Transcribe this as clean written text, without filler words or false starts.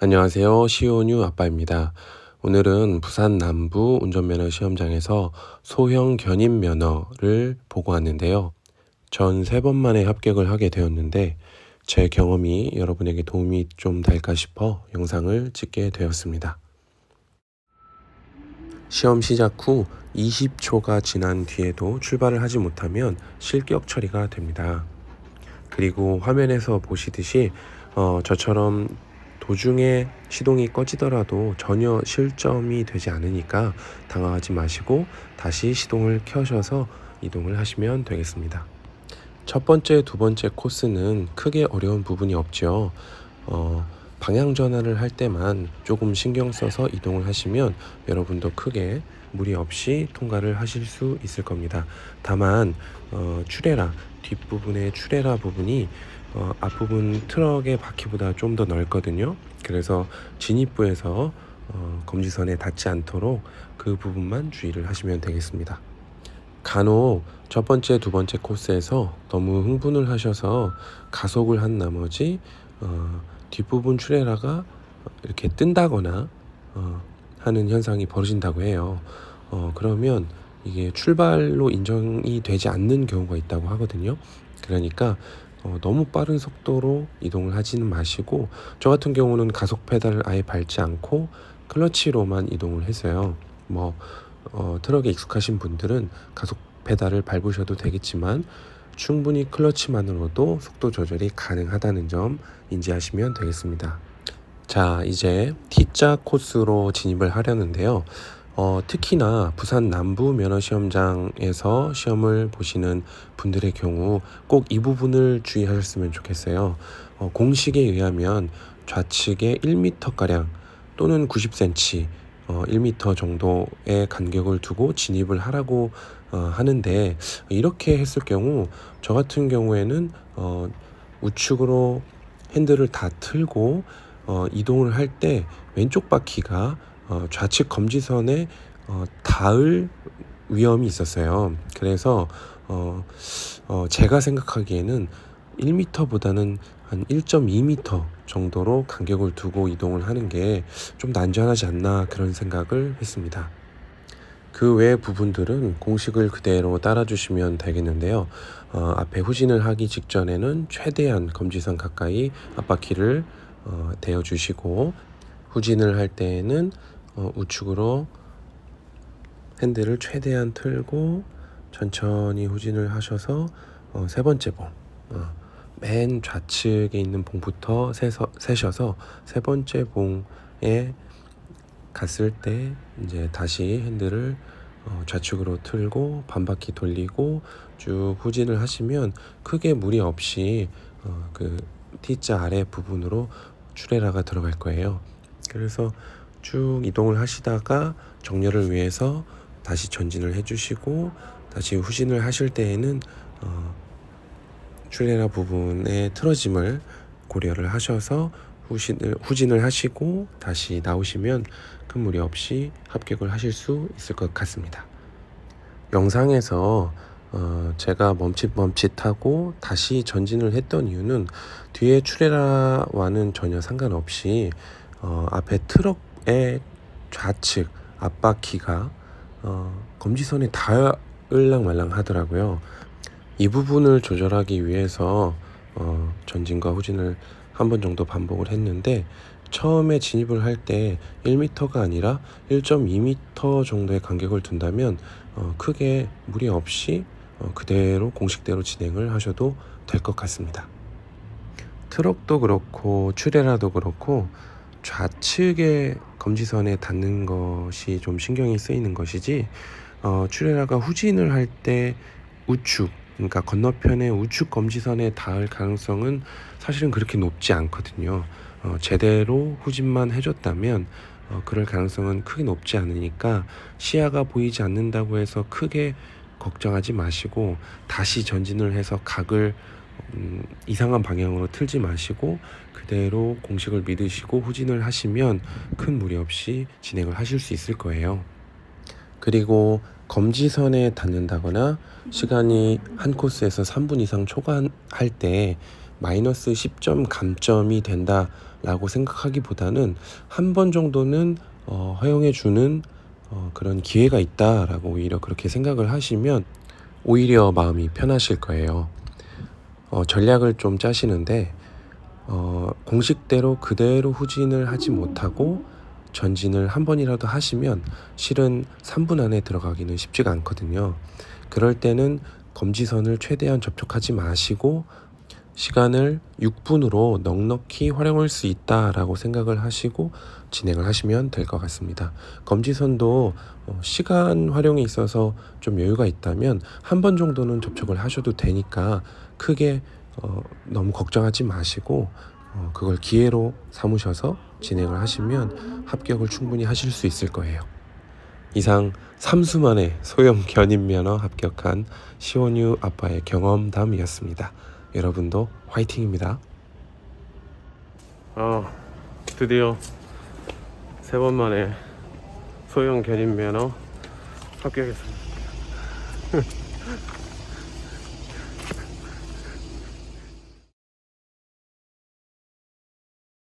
안녕하세요. 시온유 아빠입니다. 오늘은 부산 남부 운전면허 시험장에서 소형 견인 면허를 보고 왔는데요. 전 3번 만에 합격을 하게 되었는데 제 경험이 여러분에게 도움이 좀 될까 싶어 영상을 찍게 되었습니다. 시험 시작 후 20초가 지난 뒤에도 출발을 하지 못하면 실격 처리가 됩니다. 그리고 화면에서 보시듯이 저처럼 도중에 시동이 꺼지더라도 전혀 실점이 되지 않으니까 당황하지 마시고 다시 시동을 켜셔서 이동을 하시면 되겠습니다. 첫 번째, 두 번째 코스는 크게 어려운 부분이 없죠. 방향 전환을 할 때만 조금 신경 써서 이동을 하시면 여러분도 크게 무리 없이 통과를 하실 수 있을 겁니다. 다만 출애라 뒷부분의 출애라 부분이 앞부분 트럭의 바퀴보다 좀 더 넓거든요. 그래서 진입부에서 검지선에 닿지 않도록 그 부분만 주의를 하시면 되겠습니다. 간혹 첫 번째, 두 번째 코스에서 너무 흥분을 하셔서 가속을 한 나머지 뒷부분 출애라가 이렇게 뜬다거나 하는 현상이 벌어진다고 해요. 그러면 이게 출발로 인정이 되지 않는 경우가 있다고 하거든요. 그러니까 너무 빠른 속도로 이동을 하지는 마시고, 저 같은 경우는 가속 페달을 아예 밟지 않고 클러치로만 이동을 했어요. 트럭에 익숙하신 분들은 가속 페달을 밟으셔도 되겠지만 충분히 클러치만으로도 속도 조절이 가능하다는 점 인지하시면 되겠습니다. 자, 이제 T자 코스로 진입을 하려는데요. 특히나 부산 남부 면허시험장에서 시험을 보시는 분들의 경우 꼭 이 부분을 주의하셨으면 좋겠어요. 공식에 의하면 좌측에 1m가량 또는 90cm 1m 정도의 간격을 두고 진입을 하라고 하는데, 이렇게 했을 경우 저 같은 경우에는 우측으로 핸들을 다 틀고 이동을 할 때 왼쪽 바퀴가 좌측 검지선에 닿을 위험이 있었어요. 그래서 제가 생각하기에는 1m보다는 한 1.2m 정도로 간격을 두고 이동을 하는 게 좀 안전하지 않나, 그런 생각을 했습니다. 그 외 부분들은 공식을 그대로 따라주시면 되겠는데요. 앞에 후진을 하기 직전에는 최대한 검지선 가까이 앞바퀴를 대어주시고, 후진을 할 때에는 우측으로 핸들을 최대한 틀고 천천히 후진을 하셔서 세 번째 봉, 맨 좌측에 있는 봉부터 세셔서 세 번째 봉에 갔을 때 이제 다시 핸들을 좌측으로 틀고 반바퀴 돌리고 쭉 후진을 하시면 크게 무리 없이 그 T자 아래 부분으로 출애라가 들어갈 거예요. 그래서 쭉 이동을 하시다가 정렬을 위해서 다시 전진을 해주시고, 다시 후진을 하실 때에는 출애라 부분의 틀어짐을 고려를 하셔서 후진을 하시고 다시 나오시면 큰 무리 없이 합격을 하실 수 있을 것 같습니다. 영상에서 제가 멈칫멈칫하고 다시 전진을 했던 이유는 뒤에 출애라와는 전혀 상관없이 앞에 트럭의 좌측 앞바퀴가 검지선에 닿을랑 말랑 하더라고요. 이 부분을 조절하기 위해서 전진과 후진을 한 번 정도 반복을 했는데, 처음에 진입을 할 때 1m가 아니라 1.2m 정도의 간격을 둔다면 크게 무리 없이 그대로 공식대로 진행을 하셔도 될 것 같습니다. 트럭도 그렇고 출애라도 그렇고 좌측에 검지선에 닿는 것이 좀 신경이 쓰이는 것이지, 출애라가 후진을 할 때 우측, 그러니까 건너편의 우측 검지선에 닿을 가능성은 사실은 그렇게 높지 않거든요. 제대로 후진만 해줬다면 그럴 가능성은 크게 높지 않으니까 시야가 보이지 않는다고 해서 크게 걱정하지 마시고, 다시 전진을 해서 각을 이상한 방향으로 틀지 마시고 그대로 공식을 믿으시고 후진을 하시면 큰 무리 없이 진행을 하실 수 있을 거예요. 그리고 검지선에 닿는다거나 시간이 한 코스에서 3분 이상 초과할 때 마이너스 10점 감점이 된다라고 생각하기보다는 한 번 정도는 허용해주는 그런 기회가 있다라고 오히려 그렇게 생각을 하시면 오히려 마음이 편하실 거예요. 전략을 좀 짜시는데 공식대로 그대로 후진을 하지 못하고 전진을 한 번이라도 하시면 실은 3분 안에 들어가기는 쉽지가 않거든요. 그럴 때는 검지선을 최대한 접촉하지 마시고 시간을 6분으로 넉넉히 활용할 수 있다라고 생각을 하시고 진행을 하시면 될 것 같습니다. 검지선도 시간 활용에 있어서 좀 여유가 있다면 한 번 정도는 접촉을 하셔도 되니까 크게 너무 걱정하지 마시고 그걸 기회로 삼으셔서 진행을 하시면 합격을 충분히 하실 수 있을 거예요. 이상 3수 만에 소형 견인면허 합격한 시원유 아빠의 경험담이었습니다. 여러분도 화이팅입니다. 드디어 3번 만에 소형 견인면허 합격했습니다.